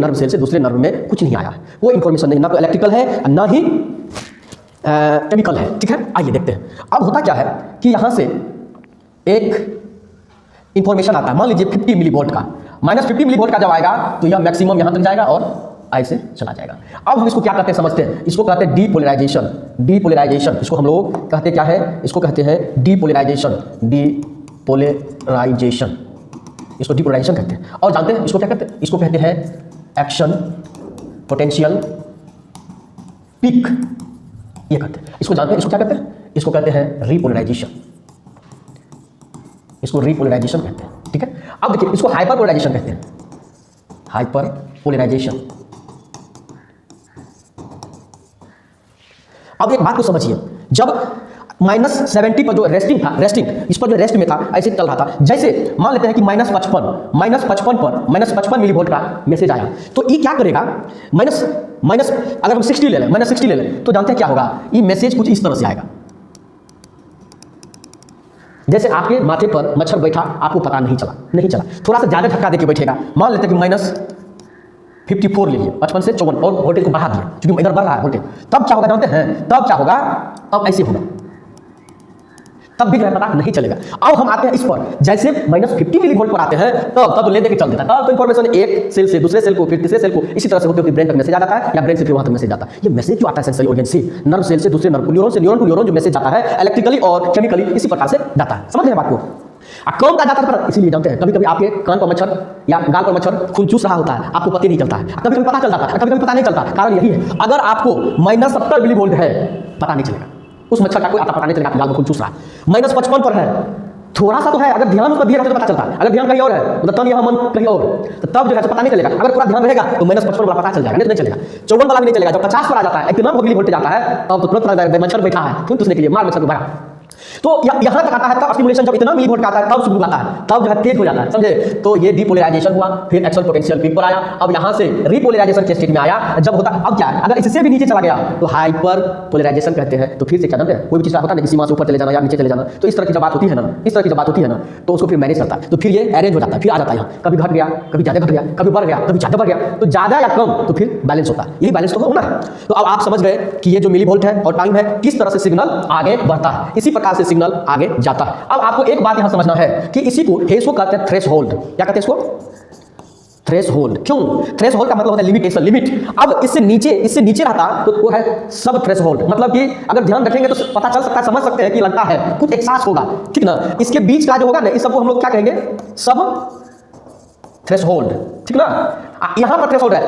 Nerve cell से दूसरे nerve में कुछ नहीं आया, वो इन्फॉर्मेशन नहीं, ना तो इलेक्ट्रिकल है ना ही केमिकल है। ठीक है, आइए देखते हैं। अब होता क्या है कि यहाँ से एक इंफॉर्मेशन आता है, मान लीजिए 50 मिली वोल्ट का, -50 मिली वोल्ट का जब आएगा तो यह मैक्सिमम यहाँ तक जाएगा और आई से चला जाएगा। अब हम इसको क्या कहते हैं समझते हैं, इसको कहते हैं डीपोलराइजेशन। डीपोलराइजेशन इसको हम लोग कहते क्या है, इसको कहते हैं डीपोलराइजेशन। डीपोलराइजेशन, इसको डीपोलराइजेशन कहते हैं। और जानते हैं इसको क्या कहते हैं, इसको कहते हैं एक्शन पोटेंशियल पीक, ये कहते हैं। इसको जानते हैं, इसको क्या कहते हैं, इसको कहते हैं रीपोलराइजेशन। इसको रीपोलराइजेशन कहते हैं। ठीक है, अब देखिए इसको हाइपर पोलराइजेशन कहते हैं। Hyper polarization. अब एक बात को समझिए, जब -70 पर जो रेस्टिंग था, रेस्टिंग इस पर जो रेस्ट में था ऐसे चल रहा था, जैसे मान लेते हैं कि -55 पर -55 मिली वोल्ट का मैसेज आया, तो ये क्या करेगा, माइनस अगर हम 60 ले लें, -60 ले लें, तो जानते हैं क्या होगा, ये मैसेज कुछ इस तरह से आएगा। जैसे आपके माथे पर मच्छर बैठा, आपको पता नहीं चला, थोड़ा सा ज्यादा धक्का देके बैठेगा, मान लेते हैं कि -54 ले लिए, 55 से 54 और वोल्टेज को बढ़ा दिया, क्योंकि इधर बढ़ रहा है वोल्टेज, तब क्या होगा जानते हैं, तब क्या होगा, तब ऐसे होगा, तब भी पता नहीं चलेगा। अब हम आते हैं इस पर, जैसे -50 मिली वोल्ट पर आते हैं, तब ले देके चल देता है, तब तो इंफॉर्मेशन एक सेल से दूसरे सेल को, फिर तीसरे सेल को, इसी तरह से होते होते ब्रेन तक मैसेज आ जाता है, या ब्रेन से फिर वहां तक मैसेज आता है। ये मैसेज जो आता है सेंसरी ऑर्गन से, नर्व सेल से दूसरे नर्व, न्यूरॉन से न्यूरॉन टू न्यूरॉन जो मैसेज आता है, इलेक्ट्रिकली और केमिकली इसी प्रकार से जाता है। समझ रहे हैं बात को? कौन का जाता है, इसीलिए जानते हैं कभी कभी आपके कान पर मच्छर या गाल पर मच्छर खून चूस रहा होता है, आपको पता नहीं चलता है, कभी कभी पता चल जाता है, कभी कभी पता नहीं चलता। कारण यही है, अगर आपको -70 मिली वोल्ट है, पता नहीं चलेगा, उस मच्छर का कोई आता पता नहीं चलेगा, गाल में खून चूस रहा है। -55 पर है, थोड़ा सा तो है, अगर ध्यान उस पर दिया तो पता चलता है, अगर ध्यान कहीं और है, मतलब तन यहाँ मन कहीं और, तो तब जो है पता नहीं चलेगा। अगर पूरा ध्यान रहेगा तो -55 वाला पता चल जाएगा, नहीं तो नहीं चलेगा। 54 वाला भी नहीं चलेगा। जब 50 पर आ जाता है, इतना मिली वोल्टेज आता है, तब तो तुरंत पता चलता है मच्छर बैठा है, खून चूसने के लिए, मार मच्छर को भगा। तो यहाँ तक आता है, तब स्टिमुलेशन जब इतना मिली वोल्ट का आता है, तब शुरू आता है, तब जो है तेज हो जाता है, समझे? तो ये डीपोलराइजेशन हुआ, फिर एक्शन पोटेंशियल पीक पर आया, अब यहाँ से रीपोलराइजेशन के स्टेज में आया। जब होता अब क्या है, अगर इससे भी नीचे चला गया तो हाइपर पोलराइजेशन कहते हैं। तो फिर से क्या जानते हैं, कोई भी चीज होता है ना, सीमा से ऊपर चले जाना या नीचे चले जाना, तो इस तरह की जब बात होती है ना, इस तरह की जब बात होती है ना, तो उसको फिर मैनेज करता है, तो फिर ये अरेंज हो जाता है, फिर आ जाता है यहाँ, कभी घट गया, कभी ज्यादा घट गया, कभी बढ़ गया, कभी ज्यादा बढ़ गया, तो ज्यादा या कम तो फिर बैलेंस होता है। यही बैलेंस तो होना है। तो अब आप समझ गए कि ये जो मिली वोल्ट है और टाइम है, किस तरह से सिग्नल आगे बढ़ता है, इसी प्रकार से सिग्नल आगे जाता है। अब आपको एक बात यहां समझना है कि इसी को कहते हैं थ्रेशोल्ड। क्या कहते हैं इसको? थ्रेशोल्ड। क्यों? थ्रेशोल्ड का मतलब होता है लिमिटेशन, लिमिट। अब इससे नीचे रहता तो वो है सब थ्रेशोल्ड, मतलब कि अगर ध्यान रखेंगे तो पता चल सकता है, समझ सकते हैं कि लगता है कुछ एहसास होगा, ठीक ना? इसके बीच का जो होगा ना, इस सबको हम लोग क्या कहेंगे, सब थ्रेशोल्ड, ठीक ना? यहां पर थ्रेशोल्ड है।